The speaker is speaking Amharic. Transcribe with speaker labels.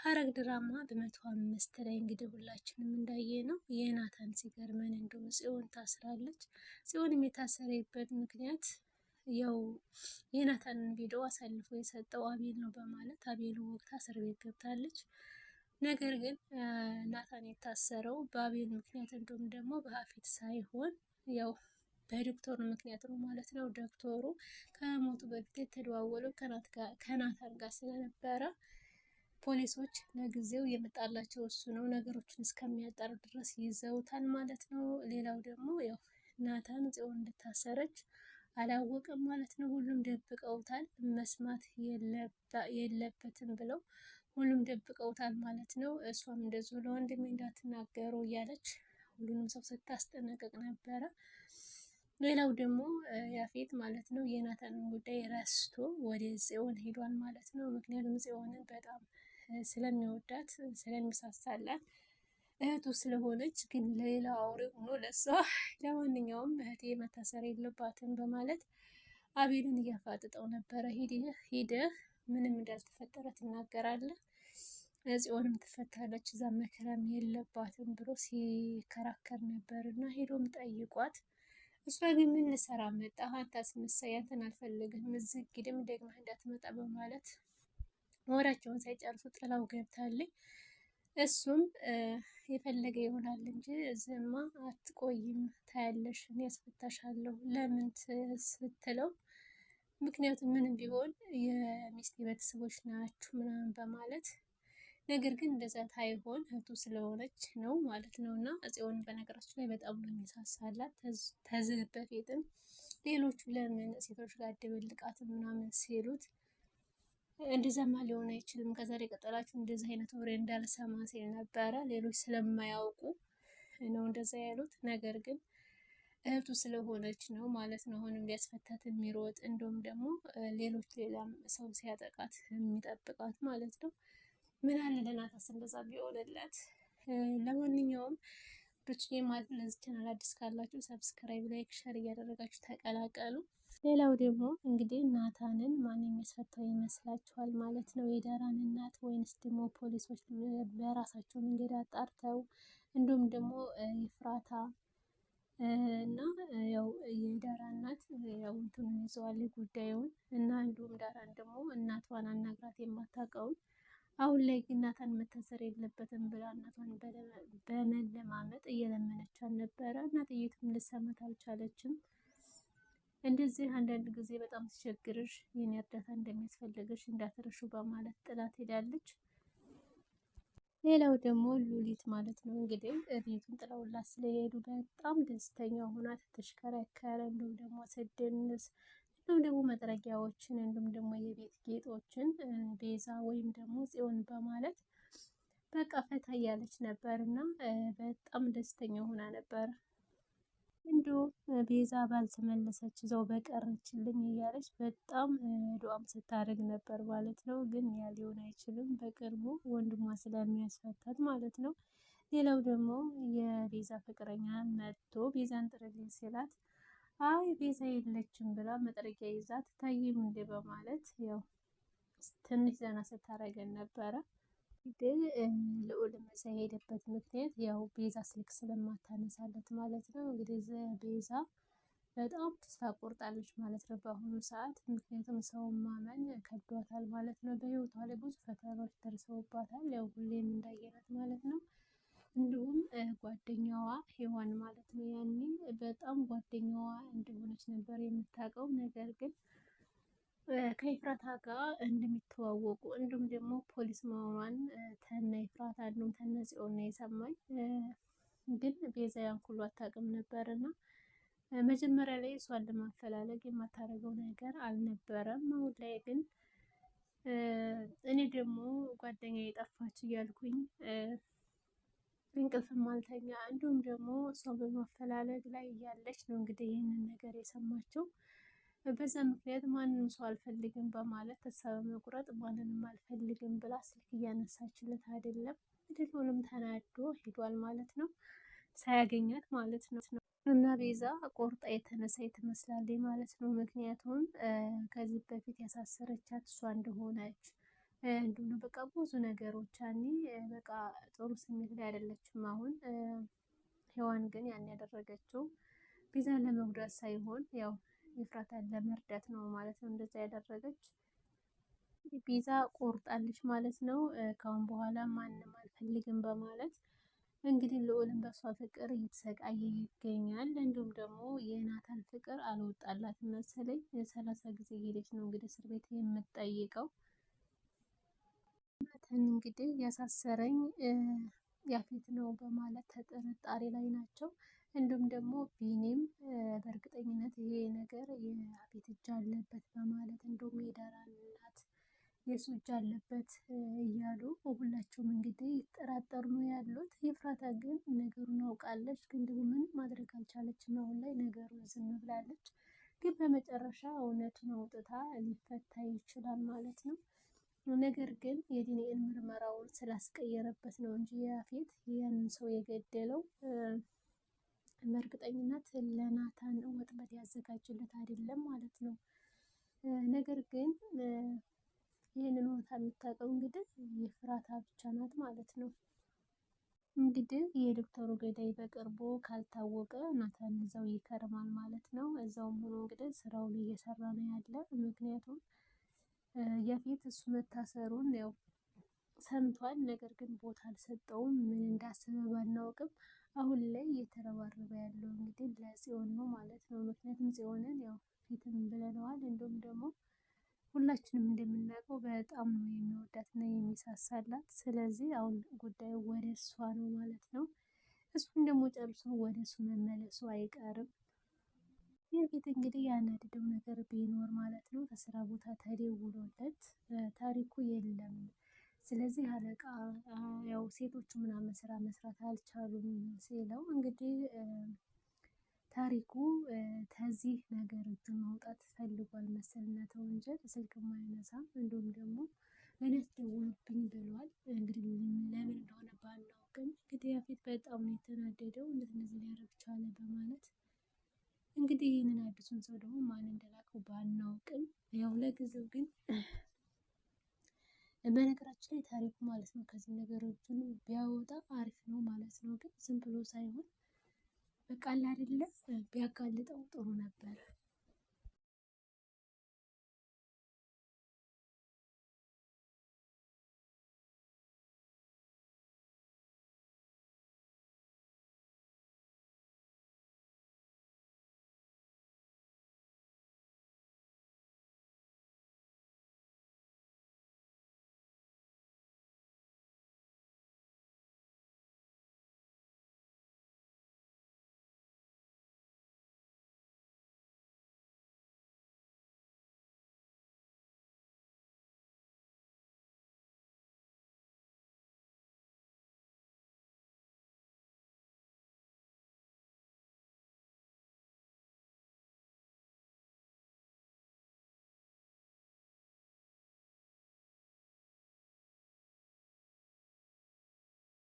Speaker 1: ሐረግ ድራማ በ105 ላይ እንግዲህ ሁላችንም እንዳየ ነው የናታን ሲገርመን እንደውም ጽዮን ታስራለች። ጽዮንም የታሰረበት ምክንያት ያው የናታንን ቪዲዮ አሳልፎ የሰጠው አቤል ነው በማለት አቤል ወቅታ እስር ቤት ገብታለች። ነገር ግን ናታን የታሰረው በአቤል ምክንያት እንዲሁም ደግሞ በአፌት ሳይሆን ያው በዶክተሩ ምክንያት ነው ማለት ነው። ዶክተሩ ከሞቱ በፊት የተደዋወለው ከናታን ጋር ስለነበረ ፖሊሶች ለጊዜው የመጣላቸው እሱ ነው። ነገሮችን እስከሚያጣሩ ድረስ ይዘውታል ማለት ነው። ሌላው ደግሞ ያው ናታን ጽዮን እንደታሰረች አላወቀም ማለት ነው። ሁሉም ደብቀውታል። መስማት የለበትም ብለው ሁሉም ደብቀውታል ማለት ነው። እሷም እንደዚሁ ለወንድሜ እንዳትናገሩ እያለች ሁሉንም ሰው ስታስጠነቅቅ ነበረ። ሌላው ደግሞ ያፌት ማለት ነው የናታንን ጉዳይ ረስቶ ወደ ጽዮን ሄዷል ማለት ነው። ምክንያቱም ጽዮንን በጣም ስለሚወዳት ስለሚሳሳላት እህቱ ስለሆነች፣ ግን ለሌላው አውሬ ሆኖ ለሷ ለማንኛውም እህቴ መታሰር የለባትም በማለት አቤልን እያፋጥጠው ነበረ። ሂደህ ምንም እንዳልተፈጠረ ትናገራለህ፣ ጽዮንም ትፈታለች፣ እዛ መከራም የለባትም ብሎ ሲከራከር ነበር እና ሄዶም ጠይቋት። እሷ ግን ምን ልሰራ መጣ? አንተ አስመሳይ፣ አንተን አልፈልግም፣ እዚህ ግድም ደግመህ እንዳትመጣ በማለት ወራቸውን ሳይጨርሱ ጥላው ገብታለች። እሱም የፈለገ ይሆናል እንጂ እዚህማ አትቆይም፣ ታያለሽ፣ እኔ ያስፈታሻለሁ ለምን ስትለው፣ ምክንያቱም ምንም ቢሆን የሚስቴ ቤተሰቦች ናችሁ ምናምን በማለት ነገር ግን እንደዛ ታይሆን እህቱ ስለሆነች ነው ማለት ነው። እና ጽዮን በነገራችን ላይ በጣም ነው የሚሳሳላት። ተዝህ በፊትም ሌሎቹ ለምን ሴቶች ጋር ደብልቃት ምናምን ሲሉት እንደዛማ ሊሆን አይችልም፣ ከዛሬ ቀጠላችሁ እንደዚህ አይነት ወሬ እንዳልሰማ ሲል ነበረ። ሌሎች ስለማያውቁ ነው እንደዛ ያሉት። ነገር ግን እህቱ ስለሆነች ነው ማለት ነው። አሁንም ሊያስፈታት የሚሮጥ እንዲሁም ደግሞ ሌላም ሰው ሲያጠቃት የሚጠብቃት ማለት ነው። ምን አለ ለናታስ እንደዛ ቢሆንላት። ለማንኛውም ብቻዬ ማለት ለዚህ ቻናል አዲስ ካላችሁ ሰብስክራይብ፣ ላይክ፣ ሸር እያደረጋችሁ ተቀላቀሉ። ሌላው ደግሞ እንግዲህ ናታንን ማን የሚያስፈታው ይመስላችኋል ማለት ነው? የዳራን እናት ወይንስ ደግሞ ፖሊሶች በራሳቸው መንገድ አጣርተው እንዲሁም ደግሞ ይፍራታ እና ያው የዳራ እናት ያው እንትኑን ይዘዋል ጉዳዩን እና እንዲሁም ዳራን ደግሞ እናቷን አናግራት የማታውቀውን አሁን ላይ ግን ናታን መታሰር የለበትም ብላ እናቷን በመለማመጥ እየለመነቻት ነበረ። እናትየቱም ልትሰማት አልቻለችም። እንደዚህ አንዳንድ ጊዜ በጣም ሲቸግርሽ የኔ እርዳታ እንደሚያስፈልግሽ እንዳትረሹ በማለት ጥላት ሄዳለች። ሌላው ደግሞ ሉሊት ማለት ነው እንግዲህ ቤቱን ጥለውላት ስለሄዱ በጣም ደስተኛ ሆና ተሽከረከረ። እንዲሁም ደግሞ ስድንስ እንዲሁም ደግሞ መጥረጊያዎችን እንዲሁም ደግሞ የቤት ጌጦችን ቤዛ ወይም ደግሞ ጽዮን በማለት በቃ ፈታ እያለች ነበር እና በጣም ደስተኛ ሆና ነበር። እንዲሁም ቤዛ ባልተመለሰች እዛው በቀረችልኝ እያለች በጣም ዱዓም ስታደርግ ነበር ማለት ነው። ግን ያ ሊሆን አይችልም፣ በቅርቡ ወንድሟ ስለሚያስፈታት ማለት ነው። ሌላው ደግሞ የቤዛ ፍቅረኛ መጥቶ ቤዛን ጥርልኝ ሲላት አይ ቤዛ የለችም ብላ መጥረጊያ ይዛ ትታይም እንዴ በማለት ያው ትንሽ ዘና ስታረገን ነበረ። ግን ልዑል መሳ የሄደበት ምክንያት ያው ቤዛ ስልክ ስለማታነሳለት ማለት ነው። እንግዲህ ቤዛ በጣም ተስፋ ቆርጣለች ማለት ነው በአሁኑ ሰዓት። ምክንያቱም ሰውን ማመን ከብዷታል ማለት ነው። በህይወቷ ላይ ብዙ ፈተናዎች ደርሰውባታል፣ ያው ሁሌም እንዳየናት ማለት ነው። እንዲሁም ጓደኛዋ ሔዋን ማለት ነው ያኔ በጣም ጓደኛዋ እንደሆነች ነበር የምታውቀው። ነገር ግን ከኤፍራታ ጋር እንደሚተዋወቁ እንዲሁም ደግሞ ፖሊስ መሆኗን ተነ ኤፍራታ እንዲሁም ተነ ጽዮን ነው የሰማኝ። ግን ቤዛ ያን ሁሉ አታውቅም ነበር እና መጀመሪያ ላይ እሷን ለማፈላለግ የማታደርገው ነገር አልነበረም። አሁን ላይ ግን እኔ ደግሞ ጓደኛ የጠፋች እያልኩኝ እንቅልፍም አልተኛ እንዲሁም ደግሞ እሷን በማፈላለግ ላይ እያለች ነው እንግዲህ ይህንን ነገር የሰማችው። በዛ ምክንያት ማንንም ሰው አልፈልግም በማለት ተስፋ በመቁረጥ ማንንም አልፈልግም ብላ ስልክ እያነሳችለት አይደለም። ሁሉም ተናዶ ሄዷል ማለት ነው፣ ሳያገኛት ማለት ነው። እና ቤዛ ቆርጣ የተነሳ ትመስላለች ማለት ነው። ምክንያቱም ከዚህ በፊት ያሳሰረቻት እሷ እንደሆነች እንዲሁም በቃ ብዙ ነገሮች ያኔ በቃ ጥሩ ስሜት ላይ አይደለችም አሁን። ሔዋን ግን ያን ያደረገችው ቤዛን ለመጉዳት ሳይሆን ያው ኤፍራታን ለመርዳት ነው ማለት ነው እንደዛ ያደረገች። ቤዛ ቆርጣለች ማለት ነው። ካሁን በኋላ ማንም አልፈልግም በማለት እንግዲህ ልዑልን በሷ ፍቅር እየተሰቃየ ይገኛል። እንዲሁም ደግሞ የናታን ፍቅር አልወጣላትም መሰለኝ። 30 ጊዜ ሄደች ነው እንግዲህ እስር ቤት የምትጠይቀው። ናታን እንግዲህ ያሳሰረኝ ያፌት ነው በማለት ተጠርጣሪ ላይ ናቸው። እንዲሁም ደግሞ ቢኒም በእርግጠኝነት ይሄ ነገር የያፌት እጅ አለበት በማለት እንዲሁም የዳራን እናት የሱ እጅ አለበት እያሉ ሁላቸውም እንግዲህ ይጠራጠሩ ነው ያሉት። ኤፍራታ ግን ነገሩን አውቃለች፣ ግን ደግሞ ምንም ማድረግ አልቻለችም። አሁን ላይ ነገሩን ዝም ብላለች። ግን በመጨረሻ እውነቱን አውጥታ ሊፈታ ይችላል ማለት ነው። ነገር ግን የዲኤንኤ ምርመራውን ስላስቀየረበት ነው እንጂ ያፌት ያንን ሰው የገደለው በእርግጠኝነት ለናታን ወጥመድ ያዘጋጅለት አይደለም ማለት ነው። ነገር ግን ይህንን እውነታ የምታውቀው እንግዲህ ኤፍራታ ብቻ ናት ማለት ነው። እንግዲህ የዶክተሩ ገዳይ በቅርቡ ካልታወቀ ናታን እዛው ይከርማል ማለት ነው። እዛውም ሆኖ እንግዲህ ስራውን እየሰራ ነው ያለ። ምክንያቱም ያፌት እሱ መታሰሩን ያው ሰምቷል። ነገር ግን ቦታ አልሰጠውም። ምን እንዳሰበ ባናውቅም አሁን ላይ እየተረባረበ ያለው እንግዲህ ለጽዮን ነው ማለት ነው። ምክንያቱም ጽዮንን ያው ፊትም ብለነዋል። እንዲሁም ደግሞ ሁላችንም እንደምናውቀው በጣም ነው የሚወዳት እና የሚሳሳላት። ስለዚህ አሁን ጉዳዩ ወደ እሷ ነው ማለት ነው። እሱን ደግሞ ጨርሶ ወደ እሱ መመለሱ አይቀርም። ያፌት እንግዲህ ያናደደው ነገር ቢኖር ማለት ነው ከስራ ቦታ ተደውሎለት ታሪኩ የለም፣ ስለዚህ አለቃ ያው ሴቶቹ ምናምን ስራ መስራት አልቻሉም ሲለው እንግዲህ ታሪኩ ከዚህ ነገር እጁን ማውጣት ፈልጓል መሰልና ተወንጀል ስልክም አይነሳም። እንዲሁም ደግሞ እኔ አስደውሉብኝ ብሏል። እንግዲህ ለምን እንደሆነ ባናውቅም እንግዲህ ያፌት በጣም ነው የተናደደው። እንደዚህ ሊያደርግ ቻለ በማለት እንግዲህ ይህንን አዲሱን ሰው ደግሞ ማን እንደላከው ባናውቅም ያው ለጊዜው ግን በነገራችን ላይ ታሪኩ ማለት ነው ከዚህ ነገሮችን ቢያወጣ አሪፍ ነው ማለት ነው። ግን ዝም ብሎ ሳይሆን በቃ አይደለ ቢያጋልጠው ጥሩ ነበር።